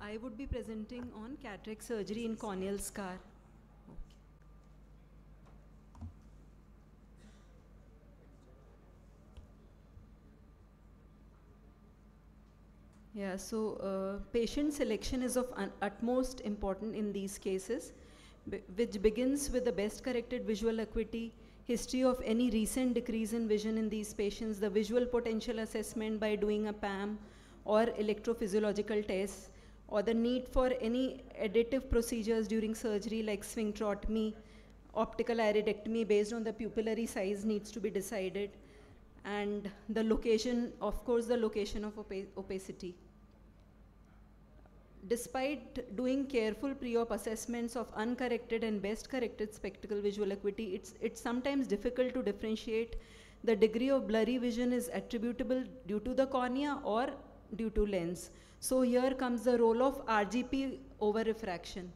I would be presenting on cataract surgery in corneal scar. Yeah, so patient selection is of utmost importance in these cases, which begins with the best corrected visual acuity, history of any recent decrease in vision in these patients, the visual potential assessment by doing a PAM or electrophysiological tests, or the need for any additive procedures during surgery like sphincterotomy, optical iridectomy based on the pupillary size needs to be decided, and the location, of course, the location of opacity. Despite doing careful pre-op assessments of uncorrected and best corrected spectacle visual acuity, it's sometimes difficult to differentiate the degree of blurry vision is attributable due to the cornea or due to lens. So here comes the role of RGP over-refraction.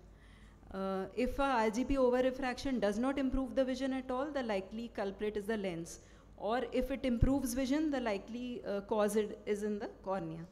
If a RGP over-refraction does not improve the vision at all, the likely culprit is the lens. Or if it improves vision, the likely cause is in the cornea.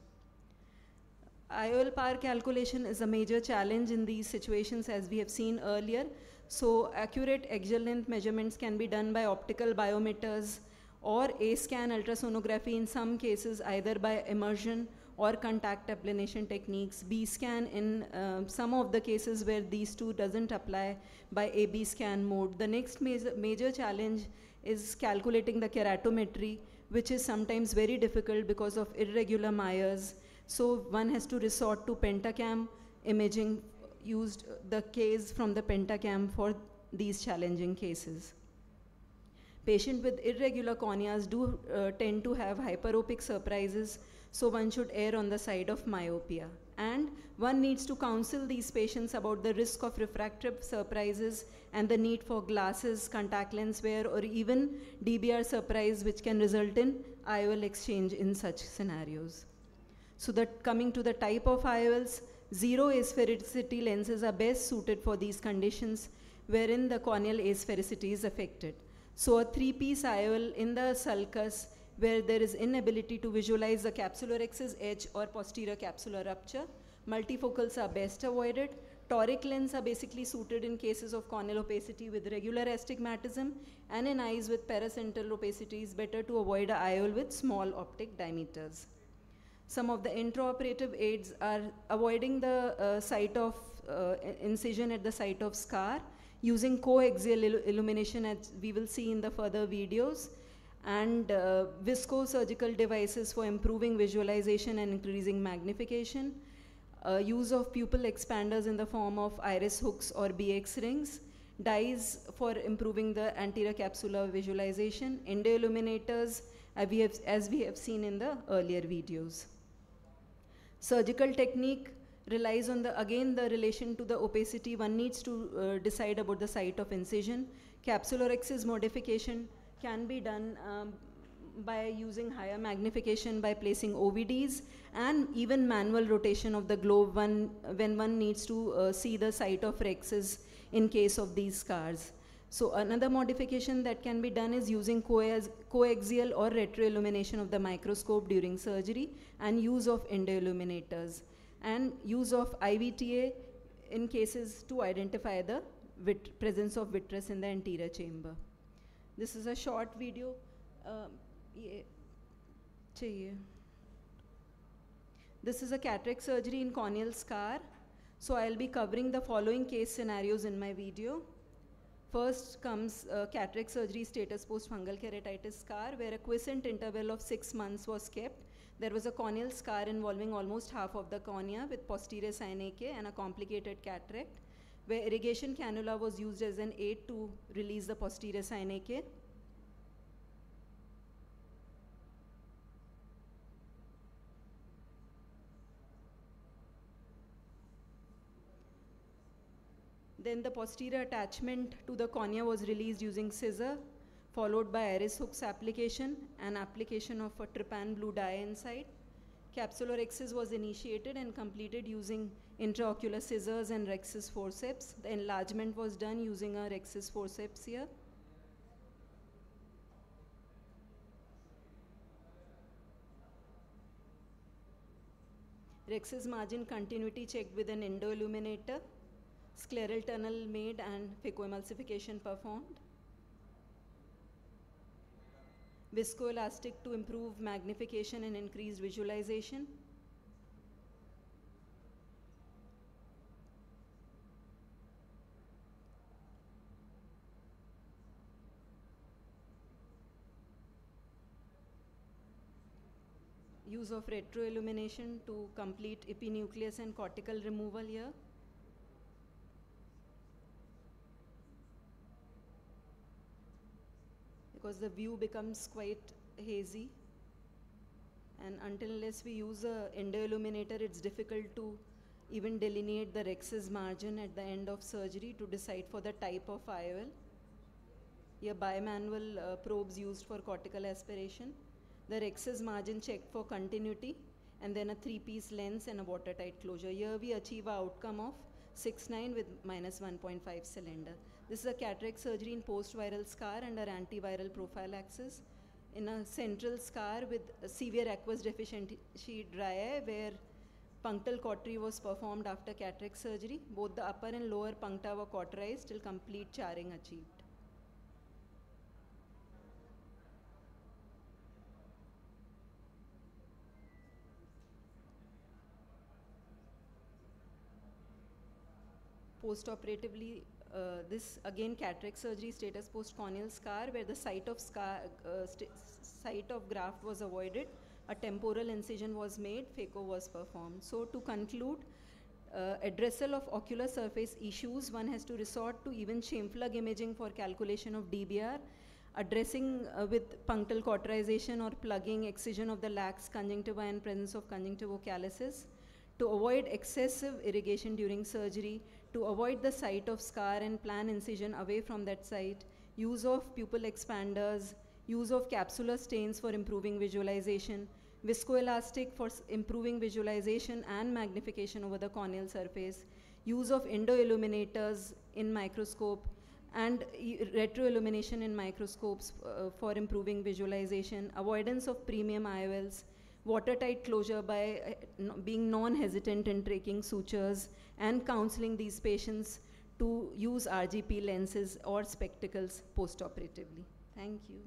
IOL power calculation is a major challenge in these situations, as we have seen earlier. So accurate axial length measurements can be done by optical biometers or A-scan ultrasonography in some cases, either by immersion or contact applanation techniques, B-scan in some of the cases where these two doesn't apply, by AB scan mode. The next major challenge is calculating the keratometry, which is sometimes very difficult because of irregular Myers. So one has to resort to pentacam imaging, used the case from the pentacam for these challenging cases. Patients with irregular corneas do tend to have hyperopic surprises, so one should err on the side of myopia. And one needs to counsel these patients about the risk of refractive surprises and the need for glasses, contact lens wear, or even DBR surprise, which can result in IOL exchange in such scenarios. So that coming to the type of IOLs, zero asphericity lenses are best suited for these conditions wherein the corneal asphericity is affected. So a three-piece IOL in the sulcus where there is inability to visualize the capsular excess edge or posterior capsular rupture, multifocals are best avoided. Toric lens are basically suited in cases of corneal opacity with regular astigmatism, and in eyes with paracentral opacity is better to avoid an IOL with small optic diameters. Some of the intraoperative aids are avoiding the site of incision at the site of scar, using coaxial illumination, as we will see in the further videos, and viscosurgical devices for improving visualization and increasing magnification, use of pupil expanders in the form of iris hooks or BX rings, dyes for improving the anterior capsular visualization, endoilluminators, as we have seen in the earlier videos. Surgical technique relies on again the relation to the opacity. One needs to decide about the site of incision. Capsular axis modification can be done by using higher magnification, by placing OVDs, and even manual rotation of the globe when one needs to see the site of rhexis in case of these scars. So another modification that can be done is using coaxial or retroillumination of the microscope during surgery, and use of endoilluminators, and use of IVTA in cases to identify the presence of vitreous in the anterior chamber. This is a short video. This is a cataract surgery in corneal scar. So I'll be covering the following case scenarios in my video. First comes cataract surgery status post-fungal keratitis scar, where a quiescent interval of 6 months was kept. There was a corneal scar involving almost half of the cornea with posterior synec and a complicated cataract, where irrigation cannula was used as an aid to release the posterior synec. Then the posterior attachment to the cornea was released using scissor, followed by iris hooks application and application of a trypan blue dye inside. Capsular excess was initiated and completed using intraocular scissors and rhexis forceps. The enlargement was done using a rhexis forceps here. Rex's margin continuity checked with an endo-illuminator, scleral tunnel made and phacoemulsification performed. Viscoelastic to improve magnification and increased visualization. Use of retroillumination to complete epinucleus and cortical removal here. Because the view becomes quite hazy, and unless we use a endo-illuminator, it's difficult to even delineate the rex's margin at the end of surgery to decide for the type of IOL. Here bimanual probes used for cortical aspiration. The rex's margin checked for continuity, and then a 3-piece lens and a watertight closure. Here we achieve an outcome of 6.9 with minus 1.5 cylinder. This is a cataract surgery in post-viral scar under antiviral prophylaxis. In a central scar with a severe aqueous deficiency dry eye, where punctal cautery was performed after cataract surgery. Both the upper and lower puncta were cauterized till complete charring achieved. Post-operatively, this again cataract surgery status post-corneal scar, where the site of graft was avoided, a temporal incision was made, phaco was performed. So to conclude, addressal of ocular surface issues, one has to resort to even shame-plug imaging for calculation of DBR, addressing with punctal cauterization or plugging excision of the lax conjunctiva and presence of conjunctivocalysis, to avoid excessive irrigation during surgery, to avoid the site of scar and plan incision away from that site, use of pupil expanders, use of capsular stains for improving visualization, viscoelastic for improving visualization and magnification over the corneal surface, use of endo-illuminators in microscope, and retroillumination in microscopes for improving visualization, avoidance of premium IOLs, watertight closure by being non-hesitant in taking sutures, and counseling these patients to use RGP lenses or spectacles post-operatively. Thank you.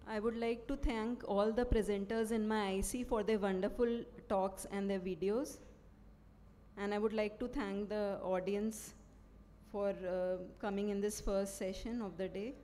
I would like to thank all the presenters in my IC for their wonderful talks and their videos. And I would like to thank the audience for coming in this first session of the day.